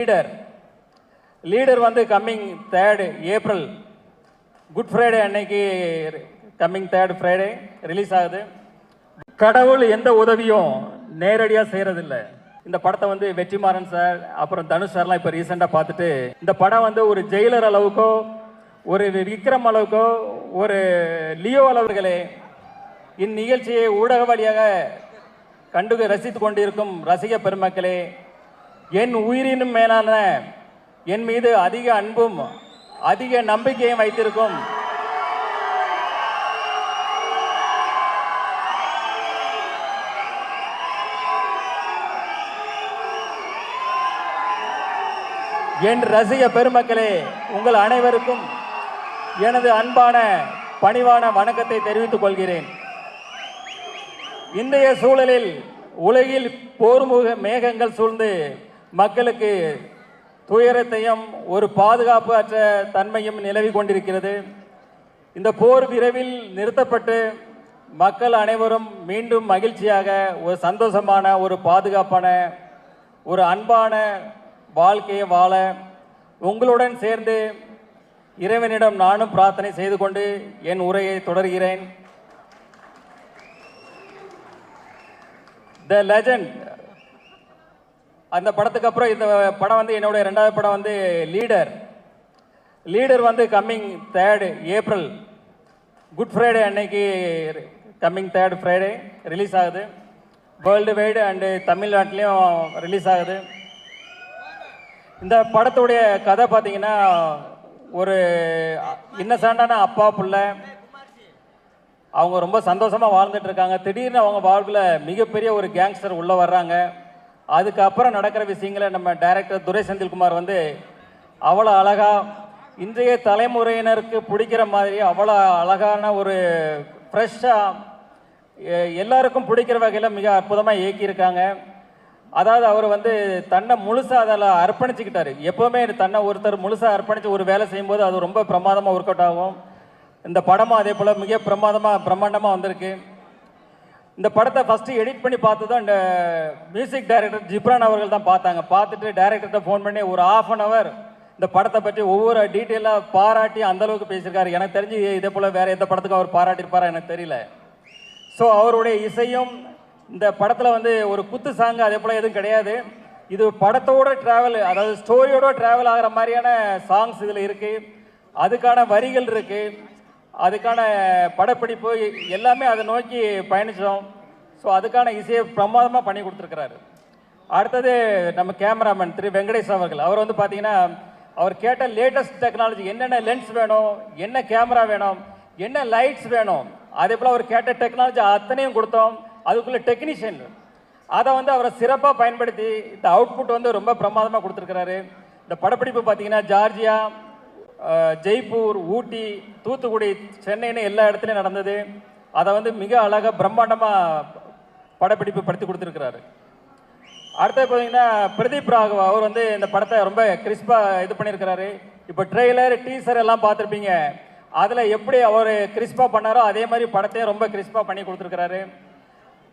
Leader வந்து coming 3rd April good Friday அன்னைக்கு coming 3rd Friday release ஆகுது. கடவுள் எந்த உதவியும் நேரடியாக செய்கிறதில்ல. இந்த படத்தை வந்து வெற்றிமாறன் சார் அப்புறம் தனுஷ் சார்லாம் இப்போ ரீசெண்டாக பார்த்துட்டு இந்த படம் வந்து ஒரு ஜெயிலர் அளவுக்கோ ஒரு விக்ரம் அளவுக்கோ ஒரு லியோ அளவுகளே இந்நிகழ்ச்சியை ஊடக வழியாக கண்டு ரசித்து கொண்டிருக்கும் ரசிக பெருமக்களே, என் உயிரினும் மேலான என் மீது அதிக அன்பும் அதிக நம்பிக்கையும் வைத்திருக்கும் என் ரசிக பெருமக்களே, உங்கள் அனைவருக்கும் எனது அன்பான பணிவான வணக்கத்தை தெரிவித்துக் கொள்கிறேன். இன்றைய சூழலில் உலகில் போர்முக மேகங்கள் சூழ்ந்து மக்களுக்கு துயரத்தையும் ஒரு பாதுகாப்பு அற்ற தன்மையும் நிலவி கொண்டிருக்கிறது. இந்த போர் விரைவில் நிறுத்தப்பட்டு மக்கள் அனைவரும் மீண்டும் மகிழ்ச்சியாக ஒரு சந்தோஷமான ஒரு பாதுகாப்பான ஒரு அன்பான வாழ்க்கையை வாழ உங்களுடன் சேர்ந்து இறைவனிடம் நானும் பிரார்த்தனை செய்து கொண்டு என் உரையை தொடர்கிறேன். த லெஜண்ட் அந்த படத்துக்கு அப்புறம் இந்த படம் வந்து என்னுடைய 2வது படம் வந்து லீடர் வந்து coming 3rd April good Friday அன்னைக்கு கம்மிங் 3rd ஃப்ரைடே ரிலீஸ் ஆகுது. வேர்ல்டு வைடு அண்டு தமிழ்நாட்டிலையும் ரிலீஸ் ஆகுது. இந்த படத்துடைய கதை பார்த்தீங்கன்னா ஒரு இன்னசென்டான அப்பா பிள்ளை அவங்க ரொம்ப சந்தோஷமாக வாழ்ந்துட்டு இருக்காங்க. திடீர்னு அவங்க வாழ்வில் மிகப்பெரிய ஒரு கேங்ஸ்டர் உள்ளே வர்றாங்க. அதுக்கப்புறம் நடக்கிற விஷயங்களை நம்ம டைரக்டர் துரை செந்தில்குமார் வந்து அவ்வளோ அழகாக இன்றைய தலைமுறையினருக்கு பிடிக்கிற மாதிரி அவ்வளோ அழகான ஒரு ஃப்ரெஷ்ஷாக எல்லாருக்கும் பிடிக்கிற வகையில் மிக அற்புதமாக இயக்கியிருக்காங்க. அதாவது அவர் வந்து தன்னை முழுசாக அதில் அர்ப்பணிச்சுக்கிட்டார். எப்போவுமே தன்னை ஒருத்தர் முழுசாக அர்ப்பணித்து ஒரு வேலை செய்யும்போது அது ரொம்ப பிரமாதமாக ஒர்க் அவுட் ஆகும். இந்த படமும் அதே போல் மிக பிரம்மாண்டமாக வந்திருக்கு. இந்த படத்தை ஃபஸ்ட்டு எடிட் பண்ணி பார்த்து தான் இந்த மியூசிக் டைரக்டர் ஜிப்ரான் அவர்கள் தான் பார்த்தாங்க. பார்த்துட்டு டைரக்டர்கிட்ட ஃபோன் பண்ணி ஒரு 1/2 hour இந்த படத்தை பற்றி ஒவ்வொரு டீட்டெயிலாக பாராட்டி அந்தளவுக்கு பேசியிருக்காரு. எனக்கு தெரிஞ்சு இதே போல் வேறு எந்த படத்துக்கும் அவர் பாராட்டியிருப்பாரா எனக்கு தெரியல. ஸோ அவருடைய இசையும் இந்த படத்தில் வந்து ஒரு குத்து சாங்கு அதே போல் எதுவும் கிடையாது. இது படத்தோட ட்ராவல், அதாவது ஸ்டோரியோட ட்ராவல் ஆகிற மாதிரியான சாங்ஸ் இதில் இருக்குது. அதுக்கான வரிகள் இருக்குது, அதுக்கான படப்பிடிப்பு எல்லாமே அதை நோக்கி பயணித்தோம். ஸோ அதுக்கான இசையை பிரமாதமாக பண்ணி கொடுத்துருக்கிறாரு. அடுத்தது நம்ம கேமராமேன் திரு வெங்கடேஷ் அவர்கள். அவர் வந்து பார்த்தீங்கன்னா அவர் கேட்ட லேட்டஸ்ட் டெக்னாலஜி, என்னென்ன லென்ஸ் வேணும், என்ன கேமரா வேணும், என்ன லைட்ஸ் வேணும், அதே போல் அவர் கேட்ட டெக்னாலஜி அத்தனையும் கொடுத்தோம். அதுக்குள்ளே டெக்னீஷியன் அதை வந்து அவரை சிறப்பாக பயன்படுத்தி இந்த அவுட்புட் வந்து ரொம்ப பிரமாதமாக கொடுத்துருக்கிறாரு. இந்த படப்பிடிப்பு பார்த்தீங்கன்னா ஜார்ஜியா, ஜெய்ப்பூர், ஊட்டி, தூத்துக்குடி, சென்னைன்னு எல்லா இடத்துலையும் நடந்தது. அதை வந்து மிக அழகாக பிரம்மாண்டமாக படப்பிடிப்பு படுத்தி கொடுத்துருக்கிறாரு. அடுத்தது பார்த்தீங்கன்னா பிரதீப் ராகவ் அவர் வந்து இந்த படத்தை ரொம்ப கிறிஸ்பாக இது பண்ணியிருக்கிறாரு. இப்போ ட்ரெய்லர் டீசர் எல்லாம் பார்த்துருப்பீங்க. அதில் எப்படி அவர் கிறிஸ்பாக பண்ணாரோ அதே மாதிரி படத்தையும் ரொம்ப கிறிஸ்பாக பண்ணி கொடுத்துருக்கிறாரு.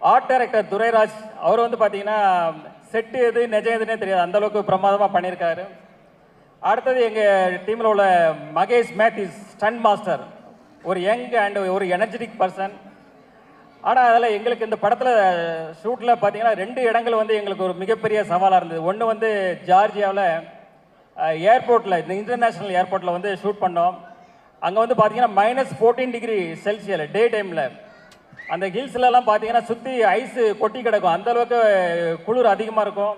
ஆர்ட் டைரக்டர் துரைராஜ் அவர் வந்து பார்த்தீங்கன்னா செட்டு எது நிஜம் எதுன்னே தெரியாது, அந்தளவுக்கு பிரமாதமாக பண்ணியிருக்காரு. அடுத்தது எங்கள் டீமில் உள்ள மகேஷ் மேத்யூஸ் ஸ்டண்ட் மாஸ்டர், ஒரு யங் அண்ட் ஒரு எனர்ஜெட்டிக் பர்சன். ஆனால் அதில் எங்களுக்கு இந்த படத்தில் ஷூட்டில் பார்த்தீங்கன்னா 2 இடங்கள் வந்து எங்களுக்கு ஒரு மிகப்பெரிய சவாலாக இருந்தது. ஒன்று வந்து ஜார்ஜியாவில் ஏர்போர்ட்டில், இந்த இன்டர்நேஷ்னல் ஏர்போர்ட்டில் வந்து ஷூட் பண்ணோம். அங்கே வந்து பார்த்தீங்கன்னா -14 டிகிரி செல்சியல் டே டைமில். அந்த ஹில்ஸ்லலாம் பார்த்தீங்கன்னா சுற்றி ஐஸு கொட்டி கிடக்கும், அந்தளவுக்கு குளிர் அதிகமாக இருக்கும்.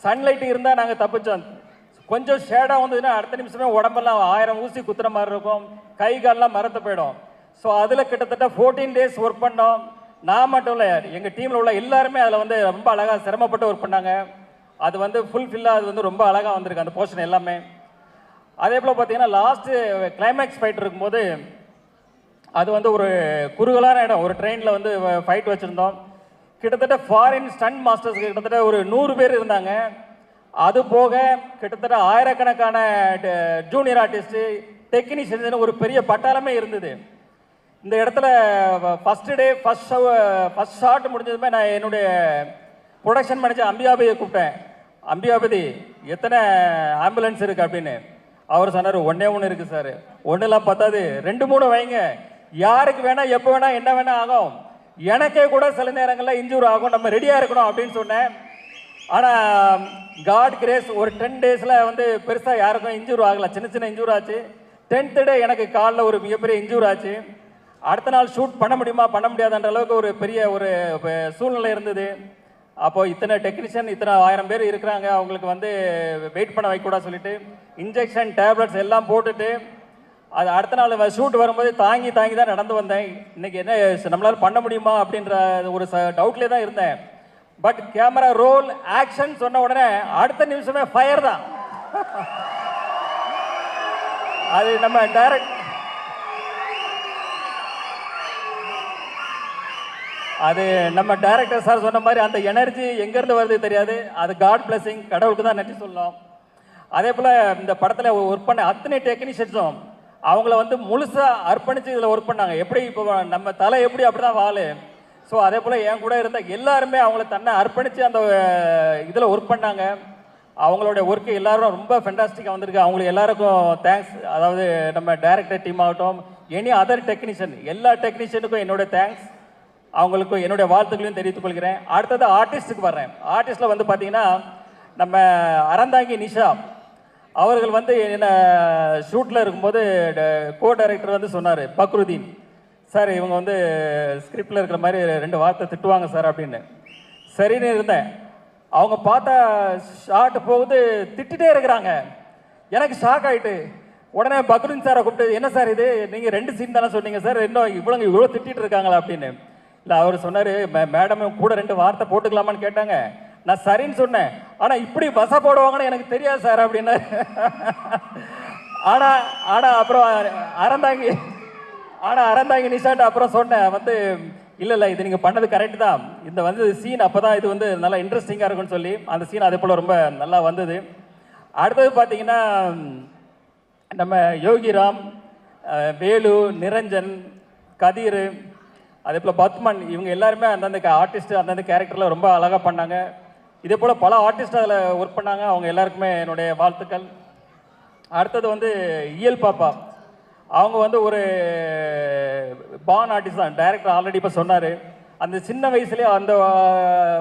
சன்லைட்டு இருந்தால் நாங்கள் தப்பிச்சோம். கொஞ்சம் ஷேடாக வந்ததுன்னா அடுத்த நிமிஷமே உடம்பெல்லாம் 1000 ஊசி குத்துற மாதிரி இருக்கும், கை காலெலாம் மறந்து போயிடும். ஸோ அதில் கிட்டத்தட்ட 14 days ஒர்க் பண்ணோம். நான் மட்டும் இல்லை, எங்கள் டீமில் உள்ள எல்லாருமே அதில் வந்து ரொம்ப அழகாக சிரமப்பட்டு ஒர்க் பண்ணாங்க. அது வந்து ஃபுல்ஃபில்லாக அது வந்து ரொம்ப அழகாக வந்திருக்கு அந்த போர்ஷன் எல்லாமே. அதே போல் பார்த்தீங்கன்னா லாஸ்ட்டு கிளைமேக்ஸ் ஃபைட் இருக்கும்போது அது வந்து ஒரு குறுகலான இடம், ஒரு ட்ரெயினில் வந்து ஃபைட் வச்சுருந்தோம். கிட்டத்தட்ட ஃபாரின் ஸ்டண்ட் மாஸ்டர்ஸ் கிட்டத்தட்ட ஒரு 100 பேர் இருந்தாங்க. அது போக கிட்டத்தட்ட ஆயிரக்கணக்கான ஜூனியர் ஆர்டிஸ்ட்டு, டெக்னீஷியன்ஸ், ஒரு பெரிய பட்டாளமே இருந்தது. இந்த இடத்துல ஃபஸ்ட்டு டே ஃபஸ்ட் ஷாட் முடிஞ்சதுமே நான் என்னுடைய ப்ரொடக்ஷன் மேனேஜர் அம்பியாபையை கூப்பிட்டேன். அம்பியாபதி எத்தனை ஆம்புலன்ஸ் இருக்குது அப்படின்னு. அவர் சொன்னார், ஒன்றே ஒன்று இருக்குது சார். ஒன்றுலாம் பத்தாது, 2-3 வைங்க. யாருக்கு வேணால் எப்போ வேணால் என்ன வேணால் ஆகும். எனக்கே கூட சில நேரங்களில் இன்ஜூர் ஆகும், நம்ம ரெடியாக இருக்கணும் அப்படின்னு சொன்னேன். ஆனால் காட் கிரேஸ் ஒரு 10 டேஸில் வந்து பெருசாக யாருக்கும் இன்ஜூர் ஆகலை. சின்ன சின்ன இன்ஜூர் ஆச்சு. 10th டே எனக்கு காலில் ஒரு மிகப்பெரிய இன்ஜூர் ஆச்சு. அடுத்த நாள் ஷூட் பண்ண முடியுமா பண்ண முடியாதுன்ற அளவுக்கு ஒரு பெரிய ஒரு சூழ்நிலை இருந்தது. அப்போது இத்தனை டெக்னீஷியன், இத்தனை 1000 பேர் இருக்கிறாங்க, அவங்களுக்கு வந்து வெயிட் பண்ண வைக்கூடாது சொல்லிட்டு இன்ஜெக்ஷன் டேப்லெட்ஸ் எல்லாம் போட்டுட்டு அது அடுத்த நாள் ஷூட் வரும்போது தாங்கி தாங்கி தான் நடந்து வந்தேன். இன்றைக்கி என்ன நம்மளால் பண்ண முடியுமா அப்படின்ற ஒரு டவுட்லேயே தான் இருந்தேன். பட் கேமரா ரோல் ஆக்ஷன் சொன்ன உடனே அடுத்த நிமிஷமே ஃபயர் தான். அது நம்ம டைரக்டர் சார் சொன்ன மாதிரி அந்த எனர்ஜி எங்கேருந்து வருது தெரியாது. அது காட் பிளஸிங், கடவுளுக்கு தான் நன்றி சொல்லலாம். அதே போல் இந்த படத்தில் ஒர்க் பண்ண அத்தனை டெக்னீஷியன்ஸும் அவங்கள வந்து முழுசாக அர்ப்பணித்து இதில் ஒர்க் பண்ணாங்க. எப்படி இப்போ நம்ம தலை எப்படி அப்படி தான் வாழு. ஸோ அதே போல் என் கூட இருந்த எல்லாருமே அவங்கள தன்னை அர்ப்பணித்து அந்த இதில் ஒர்க் பண்ணாங்க. அவங்களுடைய ஒர்க்கு எல்லாரும் ரொம்ப ஃபென்டாஸ்டிக்காக வந்திருக்கு. அவங்களுக்கு எல்லாருக்கும் தேங்க்ஸ். அதாவது நம்ம டைரக்டர் டீம் ஆகட்டும், எனி அதர் டெக்னீஷியன், எல்லா டெக்னீஷியனுக்கும் என்னோட தேங்க்ஸ். அவங்களுக்கும் என்னுடைய வாழ்த்துக்களையும் தெரிவித்துக் கொள்கிறேன். அடுத்தது ஆர்டிஸ்ட்டுக்கு வர்றேன். ஆர்டிஸ்டில் வந்து பார்த்தீங்கன்னா நம்ம அறந்தாங்கி நிஷா அவர்கள் வந்து என்ன ஷூட்டில் இருக்கும்போது கோ டைரக்டர் வந்து சொன்னார், பக்ருதீன் சார் இவங்க வந்து ஸ்கிரிப்டில் இருக்கிற மாதிரி 2 வார்த்தை திட்டுவாங்க சார் அப்படின்னு. சரின்னு இருந்தேன். அவங்க பார்த்தா ஷார்ட் போகுது, திட்டிகிட்டே இருக்கிறாங்க. எனக்கு ஷாக் ஆகிட்டு உடனே பக்ருதீன் சாரை கூப்பிட்டு, என்ன சார் இது, நீங்கள் 2 சீன் தானே சொன்னீங்க சார், இன்னும் இவ்வளோ திட்டிகிட்டு இருக்காங்களா அப்படின்னு. இல்லை அவர் சொன்னார், மேடம் கூட 2 வார்த்தை போட்டுக்கலாமான்னு கேட்டாங்க. நான் சரின்னு சொன்னேன். ஆனால் இப்படி பச போடுவாங்கன்னு எனக்கு தெரியாது சார் அப்படின்னு. ஆனால் அப்புறம் அறந்தாங்கி நிஷாட்ட அப்புறம் சொன்னேன் வந்து, இல்லை இது நீங்கள் பண்ணது கரெக்டு தான். இந்த வந்து சீன் அப்போ தான் இது வந்து நல்லா இன்ட்ரெஸ்டிங்காக இருக்குன்னு சொல்லி அந்த சீன் அதே போல் ரொம்ப நல்லா வந்தது. அடுத்தது பார்த்தீங்கன்னா நம்ம யோகிராம், வேலு, நிரஞ்சன், கதிர், அதே போல் பத்மன், இவங்க எல்லாருமே அந்தந்த ஆர்டிஸ்ட்டு அந்தந்த கேரக்டரில் ரொம்ப அழகாக பண்ணாங்க. இதே போல் பல ஆர்டிஸ்ட் அதில் ஒர்க் பண்ணாங்க. அவங்க எல்லாருக்குமே என்னுடைய வாழ்த்துக்கள். அடுத்தது வந்து இயல் பாப்பா, அவங்க வந்து ஒரு பான் ஆர்டிஸ்ட் தான். டைரக்டர் ஆல்ரெடி இப்போ சொன்னார், அந்த சின்ன வயசுலேயே அந்த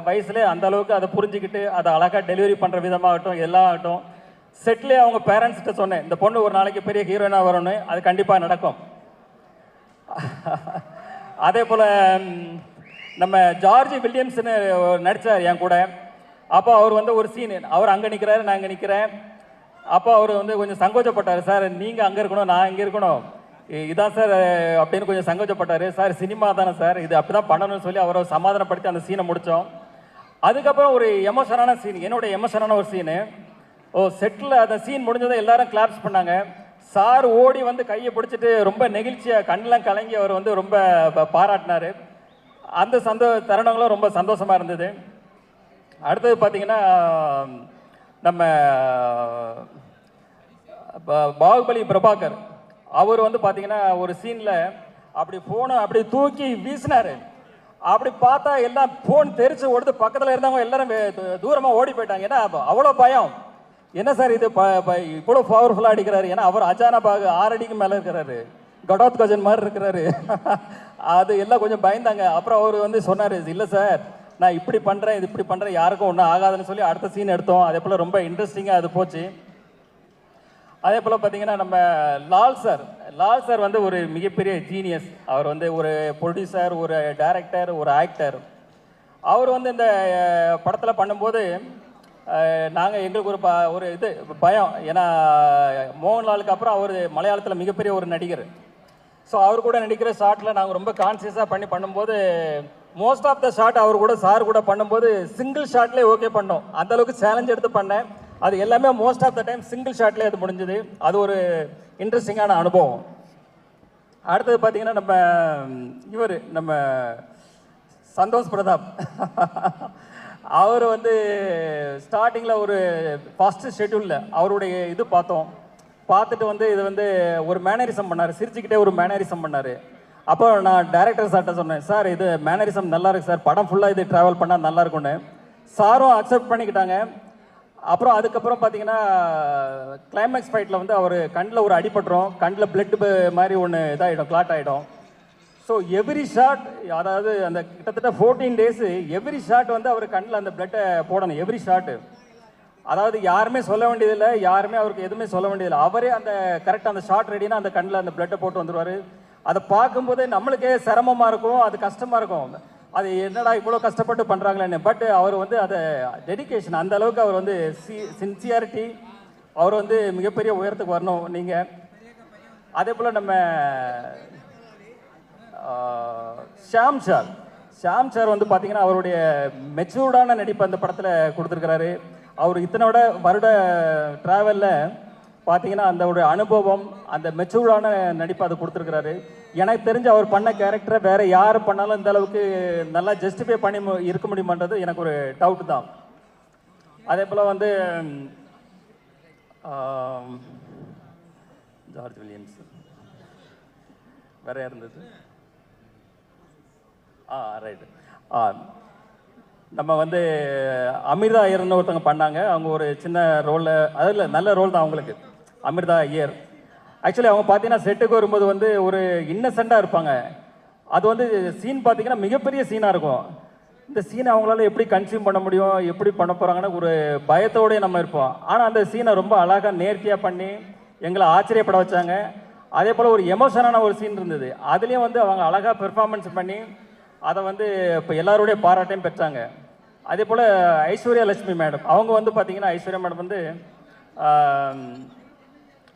வயசுலேயே அந்த அளவுக்கு அதை புரிஞ்சுக்கிட்டு அதை அழகாக டெலிவரி பண்ணுற விதமாகட்டும் எல்லாம் ஆகட்டும். செட்லேயே அவங்க பேரண்ட்ஸ்கிட்ட சொன்னேன், இந்த பொண்ணு ஒரு நாளைக்கு பெரிய ஹீரோயினாக வரணும்னு, அது கண்டிப்பாக நடக்கும். அதே போல் நம்ம ஜார்ஜ் வில்லியம்ஸ்னு நடித்தார் என் கூட. அப்போ அவர் வந்து ஒரு சீனு, அவர் அங்கே நிற்கிறாரு, நான் இங்கே நிற்கிறேன். அப்போ அவர் வந்து கொஞ்சம் சங்கோச்சப்பட்டார், சார் நீங்கள் அங்கே இருக்கணும் நான் இங்கே இருக்கணும் இதான் சார் அப்படின்னு கொஞ்சம் சங்கோச்சப்பட்டார். சார் சினிமா தானே சார், இது அப்படி தான் பண்ணணும்னு சொல்லி அவரை சமாதானப்படுத்தி அந்த சீனை முடித்தோம். அதுக்கப்புறம் ஒரு எமோஷனான சீன், என்னோடய எமோஷனான ஒரு சீனு. செட்டில் அந்த சீன் முடிஞ்சதும் எல்லாரும் கிளாப்ஸ் பண்ணாங்க. சார் ஓடி வந்து கையை பிடிச்சிட்டு ரொம்ப நெகிழ்ச்சியாக கண்ணெலாம் கலங்கி அவர் வந்து ரொம்ப பாராட்டினார். அந்த தருணங்களும் ரொம்ப சந்தோஷமாக இருந்தது. அடுத்தது பார்த்தீங்கன்னா நம்ம பாகுபலி பிரபாகர், அவர் வந்து பார்த்தீங்கன்னா ஒரு சீனில் அப்படி ஃபோனை அப்படி தூக்கி வீசினார். அப்படி பார்த்தா எல்லாம் ஃபோன் தெரிச்சு ஓடுது. பக்கத்தில் இருந்தவங்க எல்லாரும் தூரமாக ஓடி போயிட்டாங்க. ஏன்னா அவ்வளோ பயம். என்ன சார் இது இவ்வளோ பவர்ஃபுல்லாக அடிக்கிறாரு. ஏன்னா அவர் அச்சானபாக 6 அடிக்கு மேலே இருக்கிறாரு, கடோத் கஜன் மாதிரி இருக்கிறாரு. அது எல்லாம் கொஞ்சம் பயந்தாங்க. அப்புறம் அவர் வந்து சொன்னார், இல்லை சார் நான் இப்படி பண்ணுறேன் இது இப்படி பண்ணுறேன் யாருக்கும் ஒன்றும் ஆகாதுன்னு சொல்லி அடுத்த சீன் எடுத்தோம். அதே போல் ரொம்ப இன்ட்ரெஸ்டிங்காக அது போச்சு. அதே போல் பார்த்தீங்கன்னா நம்ம லால் சார் வந்து ஒரு மிகப்பெரிய ஜீனியஸ். அவர் வந்து ஒரு ப்ரொடியூசர், ஒரு டைரக்டர், ஒரு ஆக்டர். அவர் வந்து இந்த படத்தில் பண்ணும்போது நாங்கள் எங்களுக்கு ஒரு இது பயம். ஏன்னா மோகன்லாலுக்கு அப்புறம் அவர் மலையாளத்தில் மிகப்பெரிய ஒரு நடிகர். ஸோ அவர் கூட நடிக்கிற ஷாட்டில் நாங்கள் ரொம்ப கான்சியஸாக பண்ணும்போது மோஸ்ட் ஆஃப் த ஷாட் அவர் கூட சார் கூட பண்ணும்போது சிங்கிள் ஷாட்லேயே ஓகே பண்ணோம். அந்தளவுக்கு சேலஞ்ச் எடுத்து பண்ணேன். அது எல்லாமே most of the time single ஷாட்லேயே அது முடிஞ்சுது. அது ஒரு இன்ட்ரெஸ்டிங்கான அனுபவம். அடுத்தது பார்த்திங்கன்னா நம்ம சந்தோஷ் பிரதாப் அவர் வந்து ஸ்டார்டிங்கில் ஒரு ஃபஸ்ட்டு ஷெட்யூலில் அவருடைய இது பார்த்துட்டு வந்து இது வந்து ஒரு மேனரிசம் பண்ணார், சிரிச்சுக்கிட்டே ஒரு மேனரிசம் பண்ணார். அப்போ நான் டைரக்டர் சார்கிட்ட சொன்னேன், சார் இது மேனரிசம் நல்லா இருக்கு சார், படம் ஃபுல்லாக இது ட்ராவல் பண்ணால் நல்லா இருக்கும்னு. சாரும் அக்செப்ட் பண்ணிக்கிட்டாங்க. அப்புறம் அதுக்கப்புறம் பார்த்தீங்கன்னா கிளைமேக்ஸ் ஃபைட்டில் வந்து அவர் கண்ணில் ஒரு அடிபட்டுரும், கண்ணில் பிளட் மாதிரி ஒன்று இதாகிடும், கிளாட் ஆகிடும். ஸோ எவ்ரி ஷாட், அதாவது அந்த கிட்டத்தட்ட 14 டேஸு எவ்ரி ஷாட் வந்து அவர் கண்ணில் அந்த பிளட்டை போடணும், எவ்ரி ஷாட்டு. அதாவது யாருமே சொல்ல வேண்டியதில்லை, யாருமே அவருக்கு எதுவுமே சொல்ல வேண்டியதில்லை. அவரே அந்த கரெக்டாக அந்த ஷாட் ரெடினா அந்த கண்ணில் அந்த பிளட்டை போட்டு வந்துடுவார். அதை பார்க்கும்போதே நம்மளுக்கே சிரமமாக இருக்கும், அது கஷ்டமாக இருக்கும். அது என்னடா இவ்வளோ கஷ்டப்பட்டு பண்ணுறாங்களேன்னு. பட் அவர் வந்து அதை டெடிக்கேஷன், அந்த அளவுக்கு அவர் வந்து சின்சியாரிட்டி, அவர் வந்து மிகப்பெரிய உயரத்துக்கு வரணும் நீங்கள். அதே போல் நம்ம ஷாம் சார் வந்து பார்த்தீங்கன்னா அவருடைய மெச்சூர்டான நடிப்பு அந்த படத்தில் கொடுத்துருக்கிறாரு. அவர் இத்தனோட வருட ட்ராவலில் பார்த்தீங்கன்னா அந்த ஒரு அனுபவம், அந்த மெச்சூர்டான நடிப்பு அதை கொடுத்துருக்கிறாரு. எனக்கு தெரிஞ்சு அவர் பண்ண கேரக்டரை வேறு யார் பண்ணாலும் இந்த அளவுக்கு நல்லா ஜஸ்டிஃபை பண்ணி இருக்க முடியுமான்றது எனக்கு ஒரு டவுட் தான். அதே போல் வந்து ஜார்ஜ் வில்லியம்ஸ் வேற இருந்தது. ரைட்டு. நம்ம வந்து அமிர்தா ஐயர்னு ஒருத்தவங்க பண்ணாங்க. அவங்க ஒரு சின்ன ரோலில், அதில் நல்ல ரோல் தான் அவங்களுக்கு, அமிர்தா ஐயர். ஆக்சுவலி அவங்க பார்த்தீங்கன்னா செட்டுக்கு வரும்போது வந்து ஒரு இன்னசென்ட்டாக இருப்பாங்க. அது வந்து சீன் பார்த்தீங்கன்னா மிகப்பெரிய சீனாக இருக்கும். இந்த சீனை அவங்களால எப்படி கன்சியூம் பண்ண முடியும், எப்படி பண்ண போகிறாங்கன்னு ஒரு பயத்தோடய நம்ம இருப்போம். ஆனால் அந்த சீனை ரொம்ப அழகாக நேர்த்தியாக பண்ணி எங்களை ஆச்சரியப்பட வச்சாங்க. அதே போல் ஒரு எமோஷனான ஒரு சீன் இருந்தது, அதுலேயும் வந்து அவங்க அழகாக பெர்ஃபார்மன்ஸ் பண்ணி அதை வந்து இப்போ எல்லாருடைய பாராட்டையும் பெற்றாங்க. அதே போல் ஐஸ்வர்யா லட்சுமி மேடம், அவங்க வந்து பார்த்திங்கன்னா ஐஸ்வர்யா மேடம் வந்து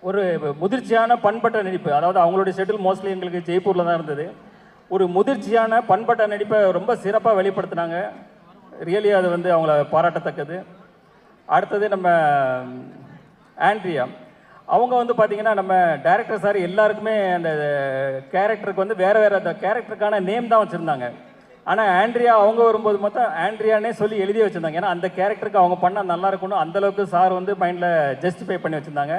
ஒரு முதிர்ச்சியான பண்பட்ட நடிப்பு, அதாவது அவங்களுடைய ஷெட்யூல் மோஸ்ட்லி எங்களுக்கு ஜெய்ப்பூரில் தான் இருந்தது. ஒரு முதிர்ச்சியான பண்பட்ட நடிப்பை ரொம்ப சிறப்பாக வெளிப்படுத்தினாங்க. ரியலி அது வந்து அவங்கள பாராட்டத்தக்கது. அடுத்தது நம்ம ஆண்ட்ரியா, அவங்க வந்து பார்த்திங்கன்னா நம்ம டைரக்டர் சார் எல்லாருக்குமே அந்த கேரக்டருக்கு வந்து வேறு வேறு அந்த கேரக்டருக்கான நேம் தான் வச்சுருந்தாங்க. ஆனால் ஆண்ட்ரியா அவங்க வரும்போது மொத்தம் ஆண்ட்ரியானே சொல்லி எழுதி வச்சுருந்தாங்க. ஏன்னா அந்த கேரக்டருக்கு அவங்க பண்ணால் நல்லா இருக்கணும், அந்தளவுக்கு சார் வந்து மைண்டில் ஜஸ்டிஃபை பண்ணி வச்சுருந்தாங்க.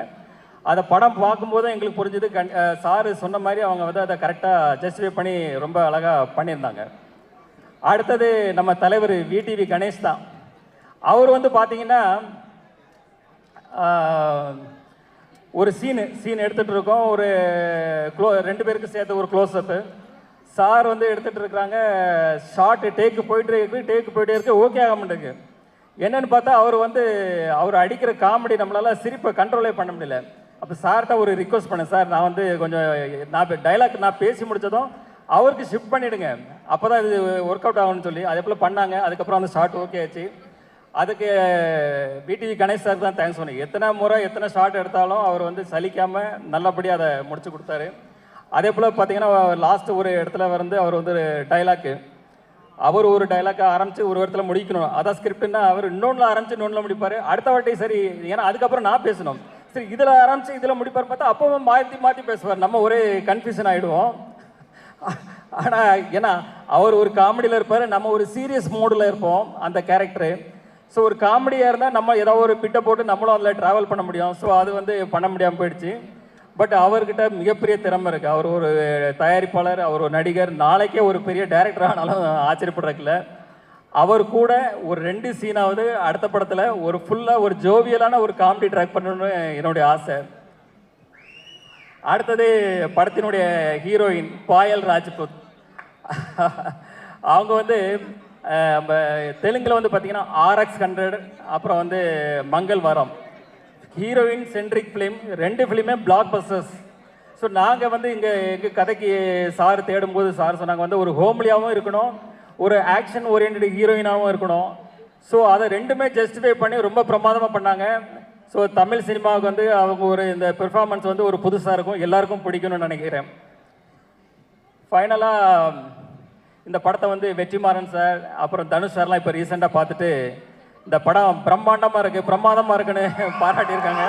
அதை படம் பார்க்கும்போது எங்களுக்கு புரிஞ்சுது, சார் சொன்ன மாதிரி அவங்க வந்து அதை கரெக்டாக ஜஸ்டிஃபை பண்ணி ரொம்ப அழகாக பண்ணியிருந்தாங்க. அடுத்தது நம்ம தலைவர் விடிவி கணேஷ் தான். அவர் வந்து பார்த்திங்கன்னா ஒரு சீன் எடுத்துகிட்டு இருக்கோம், ஒரு ரெண்டு பேருக்கு சேர்த்து ஒரு க்ளோஸ்அப்பு. சார் வந்து எடுத்துகிட்டு இருக்கிறாங்க, ஷார்ட்டு டேக்கு போயிட்டே இருக்கு, ஓகே ஆக மாட்டேங்குது. என்னென்னு பார்த்தா அவர் அடிக்கிற காமெடி நம்மளால் சிரிப்பை கண்ட்ரோலே பண்ண முடியல. அப்போ சார்கிட்ட ஒரு ரிக்வஸ்ட் பண்ணேன், சார் நான் வந்து கொஞ்சம் டைலாக் நான் பேசி முடித்ததும் அவருக்கு ஷிஃப்ட் பண்ணிவிடுங்க, அப்போ தான் இது ஒர்க் அவுட் ஆகும்னு சொல்லி அதே போல் பண்ணாங்க. அதுக்கப்புறம் அந்த ஷார்ட் ஓகே ஆச்சு. அதுக்கு விடிவி கணேஷ் சார் தான் தேங்க்ஸ் சொன்னேன். எத்தனை முறை எத்தனை ஷார்ட் எடுத்தாலும் அவர் வந்து சலிக்காமல் நல்லபடியாக அதை முடிச்சு கொடுத்தாரு. அதே போல் பார்த்தீங்கன்னா லாஸ்ட் ஒரு இடத்துல வந்து அவர் வந்து டைலாக்கு, அவர் ஒரு டைலாக்கை ஆரம்பித்து ஒரு இடத்துல முடிக்கணும், அதான் ஸ்கிரிப்ட்னா அவர் இன்னொன்றில் ஆரம்பித்து இன்னொன்றில் முடிப்பார். அடுத்த வாட்டி சரி, ஏன்னா அதுக்கப்புறம் நான் பேசணும், சரி இதில் ஆரம்பித்து இதில் முடிப்பார் பார்த்தா அப்பவும் மாற்றி பேசுவார், நம்ம ஒரே கன்ஃபியூஷன் ஆகிடுவோம். ஆனால் ஏன்னா அவர் ஒரு காமெடியில் இருப்பார், நம்ம ஒரு சீரியஸ் மோடில் இருப்போம் அந்த கேரக்டரு. ஸோ ஒரு காமெடியாக இருந்தால் நம்ம ஏதாவது ஒரு பிட்டை போட்டு நம்மளும் அதில் ட்ராவல் பண்ண முடியும். ஸோ அது வந்து பண்ண முடியாமல் போயிடுச்சு. பட் அவர்கிட்ட மிகப்பெரிய திறமை இருக்குது. அவர் ஒரு தயாரிப்பாளர், அவர் ஒரு நடிகர், நாளைக்கே ஒரு பெரிய டைரக்டர் ஆனாலும் ஆச்சரியப்படுறதுல. அவர் கூட ஒரு 2 சீனாவது அடுத்த படத்தில் ஒரு ஃபுல்லாக ஒரு ஜோவியலான ஒரு காமெடி ட்ராக் பண்ணணும்னு என்னுடைய ஆசை. அடுத்தது படத்தினுடைய ஹீரோயின் பாயல் ராஜ்புத். அவங்க வந்து தெலுங்கில் வந்து பார்த்தீங்கன்னா RX100, அப்புறம் வந்து Mangalavaaram, heroine centric film, 2 ஃபிலிமே பிளாக் பஸ்டர்ஸ். ஸோ நாங்கள் வந்து எங்கள் கதைக்கு சார் தேடும்போது சார் சொன்னாங்க வந்து ஒரு ஹோம்லியாகவும் இருக்கணும், ஒரு ஆக்ஷன் ஓரியன்ட் ஹீரோயினாகவும் இருக்கணும். ஸோ அதை ரெண்டுமே ஜஸ்டிஃபை பண்ணி ரொம்ப பிரமாதமாக பண்ணாங்க. ஸோ தமிழ் சினிமாவுக்கு வந்து அவங்க இந்த பெர்ஃபார்மன்ஸ் வந்து ஒரு புதுசாக இருக்கும், எல்லாருக்கும் பிடிக்கணும்னு நினைக்கிறேன். ஃபைனலாக இந்த படத்தை வந்து வெற்றிமாறன் சார் அப்புறம் தனுஷ் சார்லாம் இப்போ ரீசெண்டாக பார்த்துட்டு இந்த படம் பிரமாதமாக இருக்குன்னு பாராட்டியிருக்காங்க.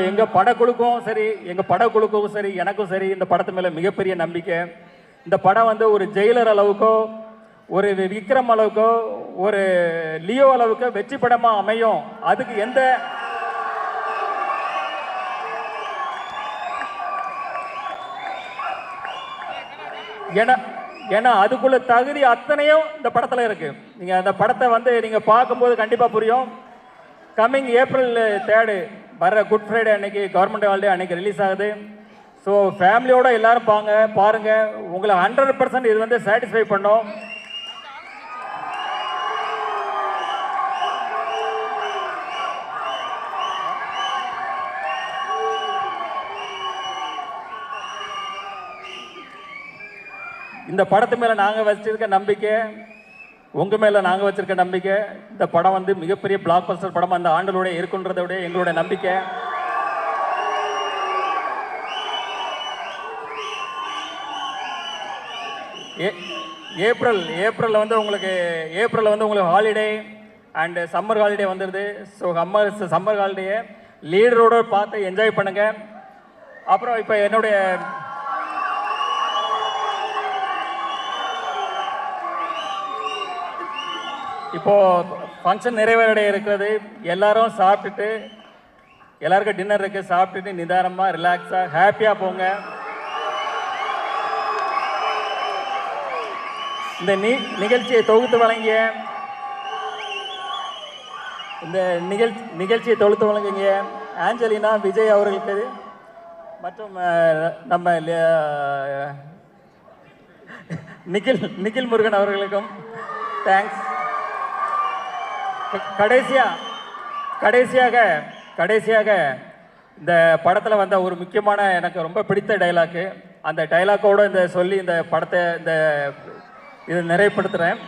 எங்கள் படக்குழுக்கும் சரி எனக்கும் சரி இந்த படத்து மேலே மிகப்பெரிய நம்பிக்கை. இந்த படம் வந்து ஒரு ஜெயிலர் அளவுக்கோ ஒரு விக்ரம் அளவுக்கோ ஒரு லியோ அளவுக்கு வெற்றி படமா அமையும். அதுக்கு எந்த ஏன்னா அதுக்குள்ள தகுதி அத்தனையும் இந்த படத்துல இருக்கு. நீங்க அந்த படத்தை வந்து நீங்க பார்க்கும்போது கண்டிப்பா புரியும். கம்மிங் April 3 வர குட் ஃப்ரைடே அன்னைக்கு, கவர்மெண்ட் ஹாலிடே அன்னைக்கு ரிலீஸ் ஆகுது. ஸோ ஃபேமிலியோட எல்லாரும் பாருங்க. உங்களை 100% இது வந்து சாட்டிஸ்ஃபை பண்ணும். இந்த படத்து மேல நாங்க வச்சிருக்க நம்பிக்கை, உங்க மேல நாங்க வச்சிருக்க நம்பிக்கை, இந்த படம் வந்து மிகப்பெரிய பிளாக் பஸ்டர் படம் அந்த ஆண்டலோட இருக்குன்றதை விட எங்களோட நம்பிக்கை. ஏப்ரல் வந்து உங்களுக்கு ஹாலிடே அண்ட் சம்மர் ஹாலிடே வந்துடுது. ஸோ சம்மர் ஹாலிடே லீடரோட பார்த்து என்ஜாய் பண்ணுங்க. அப்புறம் இப்போ என்னுடைய இப்போ ஃபங்க்ஷன் நிறைவேறடைய இருக்கிறது. எல்லாரும் சாப்பிட்டுட்டு, எல்லாருக்கும் டின்னர் இருக்கு, சாப்பிட்டுட்டு நிதானமா ரிலாக்ஸா ஹாப்பியா போங்க. இந்த நிகழ்ச்சியை தொகுத்து வழங்கிய ஆஞ்சலினா விஜய் அவர்களுக்கு மற்றும் நம்ம நிகில் முருகன் அவர்களுக்கும் தேங்க்ஸ். கடைசியாக இந்த படத்தில் வந்த ஒரு முக்கியமான எனக்கு ரொம்ப பிடித்த டைலாக்கு, அந்த டைலாக்கோடு இந்த சொல்லி இந்த படத்தை இதை நிறைவுபடுத்துகிறேன்.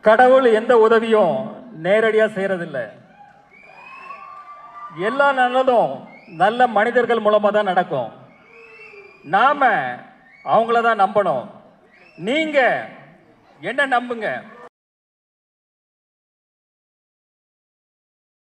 கடவுள் எந்த உதவியும் நேரடியாக செய்கிறதில்லை. எல்லா நல்லதும் நல்ல மனிதர்கள் மூலமாக தான் நடக்கும். நாம அவங்கள தான் நம்பணும். நீங்க என்ன நம்புங்க.